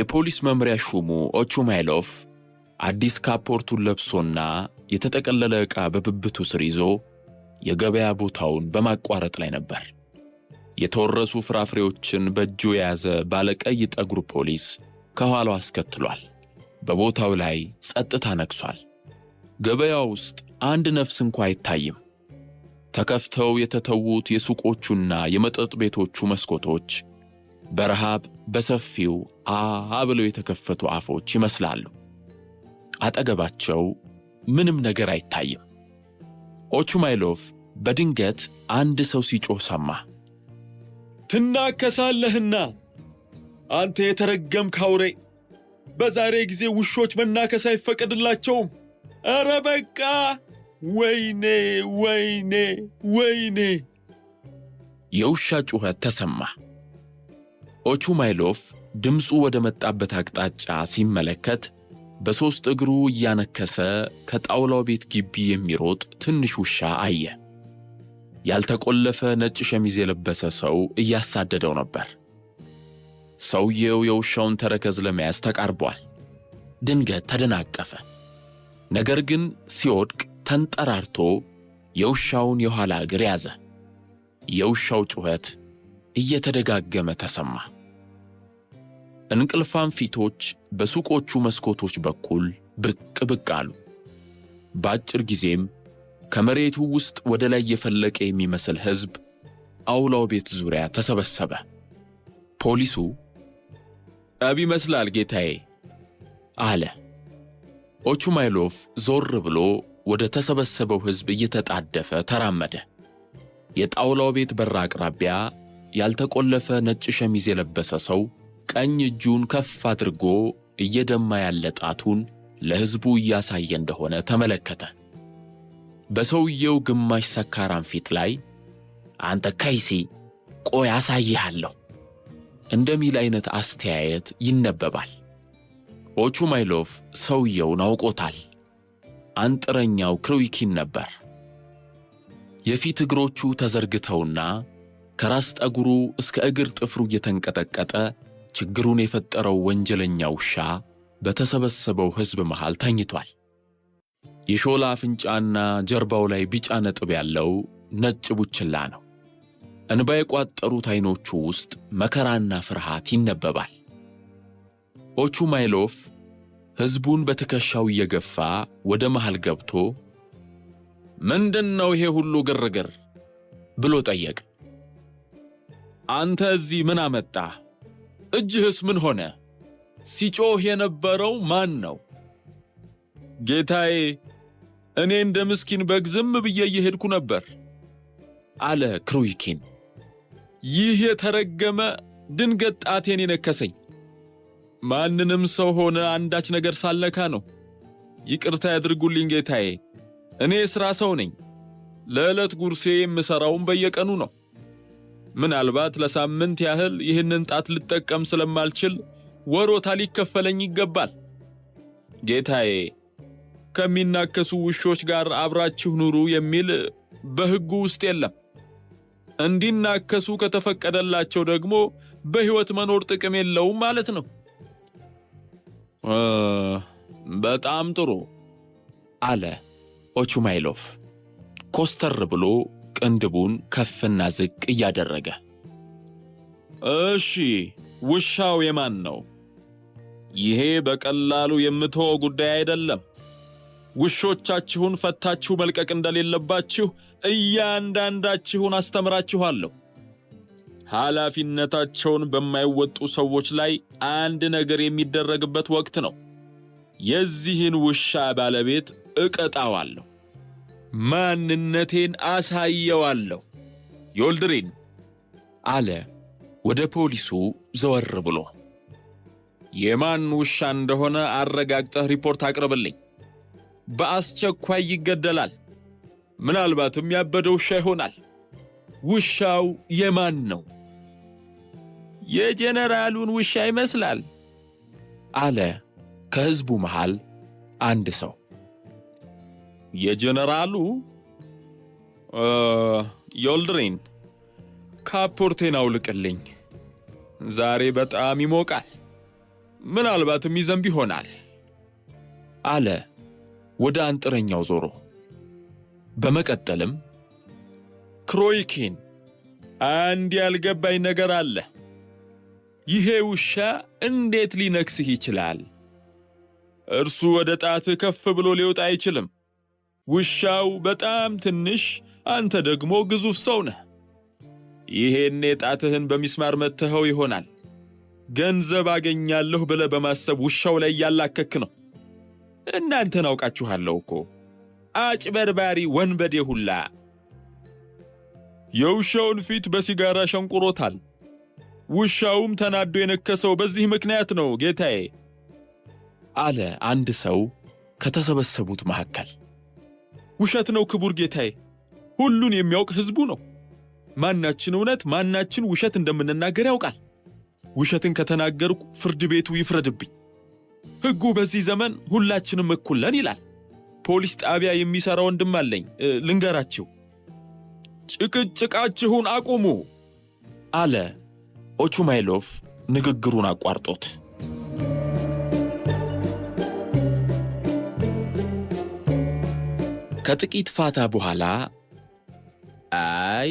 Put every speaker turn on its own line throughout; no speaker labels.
የፖሊስ መምሪያ ሹሙ ኦቹማይሎቭ አዲስ ካፖርቱን ለብሶና የተጠቀለለ ዕቃ በብብቱ ስር ይዞ የገበያ ቦታውን በማቋረጥ ላይ ነበር። የተወረሱ ፍራፍሬዎችን በእጁ የያዘ ባለቀይ ጠጉር ፖሊስ ከኋላው አስከትሏል። በቦታው ላይ ጸጥታ ነግሷል። ገበያው ውስጥ አንድ ነፍስ እንኳ አይታይም። ተከፍተው የተተዉት የሱቆቹና የመጠጥ ቤቶቹ መስኮቶች በረሃብ በሰፊው ብለው የተከፈቱ አፎች ይመስላሉ። አጠገባቸው ምንም ነገር አይታይም። ኦቹማይሎቭ በድንገት አንድ ሰው ሲጮህ ሰማ።
ትናከሳለህና አንተ የተረገምክ አውሬ! በዛሬ ጊዜ ውሾች መናከስ አይፈቀድላቸውም። ኧረ በቃ! ወይኔ ወይኔ ወይኔ!
የውሻ ጩኸት ተሰማ። ኦቹማይሎቭ ድምፁ ወደ መጣበት አቅጣጫ ሲመለከት በሦስት እግሩ እያነከሰ ከጣውላው ቤት ግቢ የሚሮጥ ትንሽ ውሻ አየ። ያልተቆለፈ ነጭ ሸሚዝ የለበሰ ሰው እያሳደደው ነበር። ሰውየው የውሻውን ተረከዝ ለመያዝ ተቃርቧል። ድንገት ተደናቀፈ። ነገር ግን ሲወድቅ ተንጠራርቶ የውሻውን የኋላ እግር ያዘ። የውሻው ጩኸት እየተደጋገመ ተሰማ። እንቅልፋም ፊቶች በሱቆቹ መስኮቶች በኩል ብቅ ብቅ አሉ። በአጭር ጊዜም ከመሬቱ ውስጥ ወደ ላይ የፈለቀ የሚመስል ሕዝብ አውላው ቤት ዙሪያ ተሰበሰበ። ፖሊሱ
ጠብ ይመስላል ጌታዬ
አለ። ኦቹማይሎቭ ዞር ብሎ ወደ ተሰበሰበው ሕዝብ እየተጣደፈ ተራመደ። የጣውላው ቤት በር አቅራቢያ ያልተቆለፈ ነጭ ሸሚዝ የለበሰ ሰው ቀኝ እጁን ከፍ አድርጎ እየደማ ያለ ጣቱን ለሕዝቡ እያሳየ እንደሆነ ተመለከተ። በሰውየው ግማሽ ሰካራም ፊት ላይ አንተ ከይሲ ቆይ አሳይሃለሁ እንደሚል አይነት አስተያየት ይነበባል። ኦቹማይሎቭ ሰውየውን አውቆታል። አንጥረኛው ክሩይኪን ነበር። የፊት እግሮቹ ተዘርግተውና ከራስ ጠጉሩ እስከ እግር ጥፍሩ እየተንቀጠቀጠ ችግሩን የፈጠረው ወንጀለኛ ውሻ በተሰበሰበው ሕዝብ መሃል ተኝቷል። የሾላ አፍንጫና ጀርባው ላይ ቢጫ ነጥብ ያለው ነጭ ቡችላ ነው። እንባ የቋጠሩት ዓይኖቹ ውስጥ መከራና ፍርሃት ይነበባል። ኦቹማይሎቭ ሕዝቡን በትከሻው እየገፋ ወደ መሃል ገብቶ ምንድነው ይሄ ሁሉ ግርግር ብሎ ጠየቀ።
አንተ እዚህ ምን አመጣህ? እጅህስ ምን ሆነ? ሲጮህ የነበረው ማን ነው? ጌታዬ፣ እኔ እንደ ምስኪን በግ ዝም ብዬ እየሄድኩ ነበር
አለ ክሩይኪን።
ይህ የተረገመ ድንገት ጣቴን የነከሰኝ። ማንንም ሰው ሆነ አንዳች ነገር ሳልነካ ነው። ይቅርታ ያድርጉልኝ ጌታዬ። እኔ ሥራ ሰው ነኝ። ለዕለት ጉርሴ የምሠራውም በየቀኑ ነው። ምናልባት ለሳምንት ያህል ይህንን ጣት ልጠቀም ስለማልችል ወሮታ ሊከፈለኝ ይገባል። ጌታዬ፣ ከሚናከሱ ውሾች ጋር አብራችሁ ኑሩ የሚል በሕጉ ውስጥ የለም። እንዲናከሱ ከተፈቀደላቸው ደግሞ በሕይወት መኖር ጥቅም የለውም ማለት ነው።
በጣም ጥሩ አለ ኦቹማይሎቭ ኮስተር ብሎ ቅንድቡን ከፍና ዝቅ እያደረገ።
እሺ፣ ውሻው የማን ነው? ይሄ በቀላሉ የምትወው ጉዳይ አይደለም። ውሾቻችሁን ፈታችሁ መልቀቅ እንደሌለባችሁ እያንዳንዳችሁን አስተምራችኋለሁ። ኃላፊነታቸውን በማይወጡ ሰዎች ላይ አንድ ነገር የሚደረግበት ወቅት ነው። የዚህን ውሻ ባለቤት እቀጣዋለሁ። ማንነቴን አሳየዋለሁ። ዮልድሪን
አለ ወደ ፖሊሱ ዘወር ብሎ።
የማን ውሻ እንደሆነ አረጋግጠህ ሪፖርት አቅርብልኝ። በአስቸኳይ ይገደላል። ምናልባትም ያበደ ውሻ ይሆናል። ውሻው የማን ነው? የጄኔራሉን ውሻ ይመስላል
አለ ከሕዝቡ መሃል አንድ ሰው።
የጄኔራሉ? ዮልድሪን፣ ካፖርቴን አውልቅልኝ። ዛሬ በጣም ይሞቃል። ምናልባትም ይዘንብ ይሆናል
አለ ወደ አንጥረኛው ዞሮ። በመቀጠልም
ክሮይኪን፣ አንድ ያልገባኝ ነገር አለ። ይሄ ውሻ እንዴት ሊነክስህ ይችላል? እርሱ ወደ ጣትህ ከፍ ብሎ ሊወጣ አይችልም። ውሻው በጣም ትንሽ፣ አንተ ደግሞ ግዙፍ ሰው ነህ። ይሄኔ ጣትህን በሚስማር መትኸው ይሆናል። ገንዘብ አገኛለሁ ብለህ በማሰብ ውሻው ላይ ያላከክ ነው። እናንተን አውቃችኋለሁ እኮ አጭበርባሪ ወንበዴ ሁላ። የውሻውን ፊት በሲጋራ ሸንቁሮታል። ውሻውም ተናዶ የነከሰው በዚህ ምክንያት ነው ጌታዬ
አለ አንድ ሰው ከተሰበሰቡት መካከል።
ውሸት ነው ክቡር ጌታዬ፣ ሁሉን የሚያውቅ ሕዝቡ ነው። ማናችን እውነት ማናችን ውሸት እንደምንናገር ያውቃል። ውሸትን ከተናገርኩ ፍርድ ቤቱ ይፍረድብኝ። ሕጉ በዚህ ዘመን ሁላችንም እኩል ነን ይላል። ፖሊስ ጣቢያ የሚሰራ ወንድም አለኝ፣ ልንገራችሁ። ጭቅጭቃችሁን አቁሙ
አለ ኦቹማይሎቭ ንግግሩን አቋርጦት። ከጥቂት ፋታ በኋላ አይ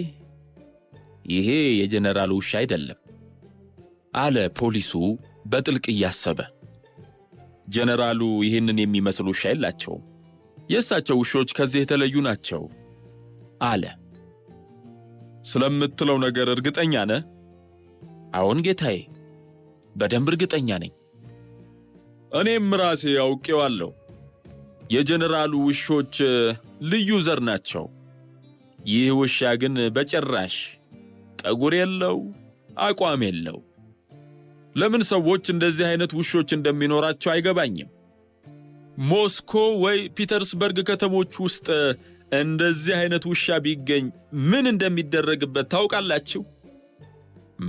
ይሄ የጀነራሉ ውሻ አይደለም አለ ፖሊሱ በጥልቅ እያሰበ። ጀነራሉ ይህንን የሚመስል ውሻ የላቸውም። የእሳቸው ውሾች ከዚህ የተለዩ ናቸው አለ።
ስለምትለው ነገር እርግጠኛ ነህ?
አዎን ጌታዬ፣ በደንብ እርግጠኛ ነኝ።
እኔም ራሴ አውቄዋለሁ። የጀነራሉ ውሾች ልዩ ዘር ናቸው። ይህ ውሻ ግን በጭራሽ ጠጉር የለው፣ አቋም የለው። ለምን ሰዎች እንደዚህ አይነት ውሾች እንደሚኖራቸው አይገባኝም። ሞስኮ ወይ ፒተርስበርግ ከተሞች ውስጥ እንደዚህ አይነት ውሻ ቢገኝ ምን እንደሚደረግበት ታውቃላችሁ?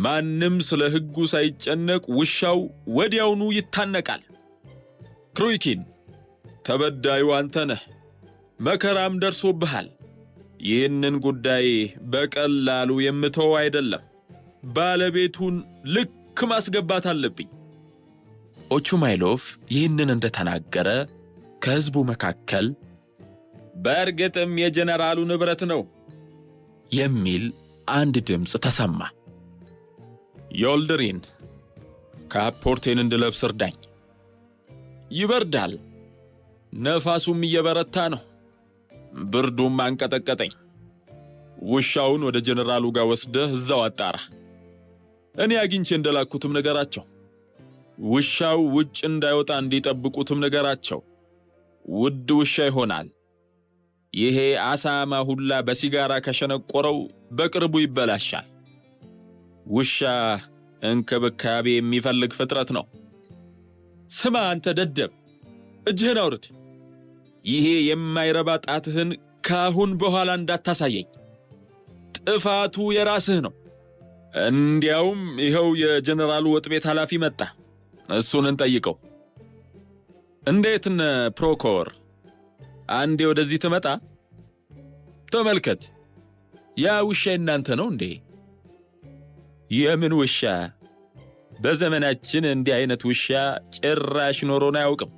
ማንም ስለ ሕጉ ሳይጨነቅ ውሻው ወዲያውኑ ይታነቃል። ክሮይኪን፣ ተበዳዩ አንተ ነህ። መከራም ደርሶብሃል። ይህንን ጉዳይ በቀላሉ የምተው አይደለም። ባለቤቱን ልክ ማስገባት አለብኝ።
ኦቹማይሎቭ ይህንን እንደተናገረ ከሕዝቡ መካከል
በእርግጥም የጀነራሉ ንብረት ነው
የሚል አንድ ድምፅ ተሰማ።
ዮልድሪን፣ ካፖርቴን እንድለብስ እርዳኝ። ይበርዳል፣ ነፋሱም እየበረታ ነው። ብርዱም አንቀጠቀጠኝ። ውሻውን ወደ ጀነራሉ ጋር ወስደህ እዛው አጣራ። እኔ አግኝቼ እንደላኩትም ነገራቸው። ውሻው ውጭ እንዳይወጣ እንዲጠብቁትም ነገራቸው። ውድ ውሻ ይሆናል። ይሄ አሳማ ሁላ በሲጋራ ከሸነቆረው በቅርቡ ይበላሻል። ውሻ እንክብካቤ የሚፈልግ ፍጥረት ነው። ስማ አንተ ደደብ፣ እጅህን አውርድ። ይሄ የማይረባ ጣትህን ካሁን በኋላ እንዳታሳየኝ። ጥፋቱ የራስህ ነው። እንዲያውም ይኸው የጀነራሉ ወጥ ቤት ኃላፊ መጣ። እሱን እንጠይቀው። እንዴት ነህ ፕሮኮር? አንዴ ወደዚህ ትመጣ። ተመልከት፣ ያ ውሻ እናንተ ነው እንዴ? የምን ውሻ? በዘመናችን እንዲህ አይነት ውሻ ጭራሽ ኖሮን አያውቅም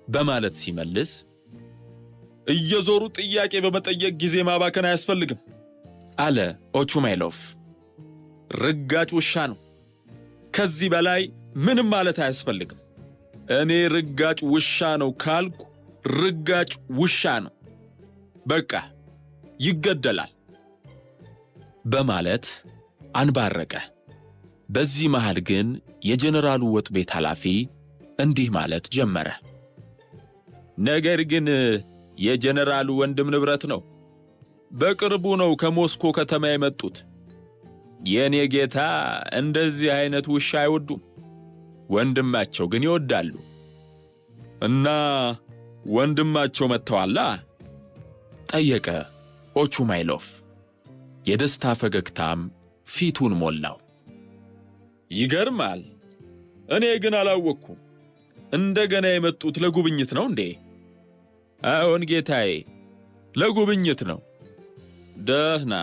በማለት ሲመልስ፣ እየዞሩ ጥያቄ በመጠየቅ ጊዜ ማባከን አያስፈልግም አለ ኦቹማይሎቭ። ርጋጭ ውሻ ነው። ከዚህ በላይ ምንም ማለት አያስፈልግም። እኔ ርጋጭ ውሻ ነው ካልኩ ርጋጭ ውሻ ነው። በቃ ይገደላል
በማለት አንባረቀ። በዚህ መሃል ግን የጀነራሉ ወጥ ቤት ኃላፊ እንዲህ ማለት ጀመረ።
ነገር ግን የጀነራሉ ወንድም ንብረት ነው። በቅርቡ ነው ከሞስኮ ከተማ የመጡት። የኔ ጌታ እንደዚህ አይነት ውሻ አይወዱም። ወንድማቸው ግን ይወዳሉ። እና ወንድማቸው መጥተዋላ?
ጠየቀ ኦቹማይሎቭ። የደስታ ፈገግታም ፊቱን ሞላው።
ይገርማል። እኔ ግን አላወቅኩም። እንደገና የመጡት ለጉብኝት ነው እንዴ? አዎን ጌታዬ፣ ለጉብኝት ነው። ደህና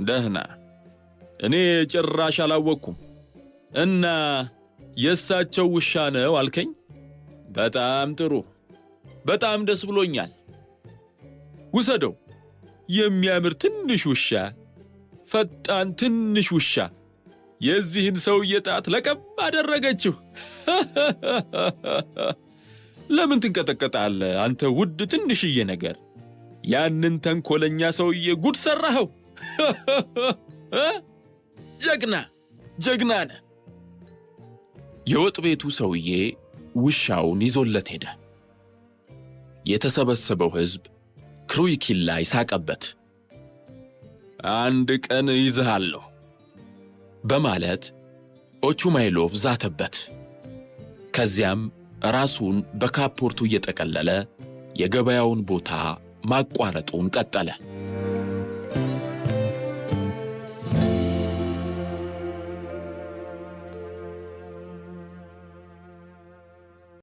ደህና። እኔ ጭራሽ አላወቅኩም። እና የእሳቸው ውሻ ነው አልከኝ? በጣም ጥሩ፣ በጣም ደስ ብሎኛል። ውሰደው። የሚያምር ትንሽ ውሻ፣ ፈጣን ትንሽ ውሻ። የዚህን ሰውዬ ጣት ለቀም አደረገችው። ለምን ትንቀጠቀጣለህ አንተ ውድ ትንሽዬ ነገር? ያንን ተንኮለኛ ሰውዬ ጉድ ሰራኸው። ጀግና ጀግና ነህ።
የወጥ ቤቱ ሰውዬ ውሻውን ይዞለት ሄደ። የተሰበሰበው ሕዝብ ክሩይኪን ላይ ሳቀበት።
አንድ ቀን ይዝሃለሁ
በማለት ኦቹማይሎቭ ዛተበት። ከዚያም ራሱን በካፖርቱ እየጠቀለለ የገበያውን ቦታ ማቋረጡን ቀጠለ።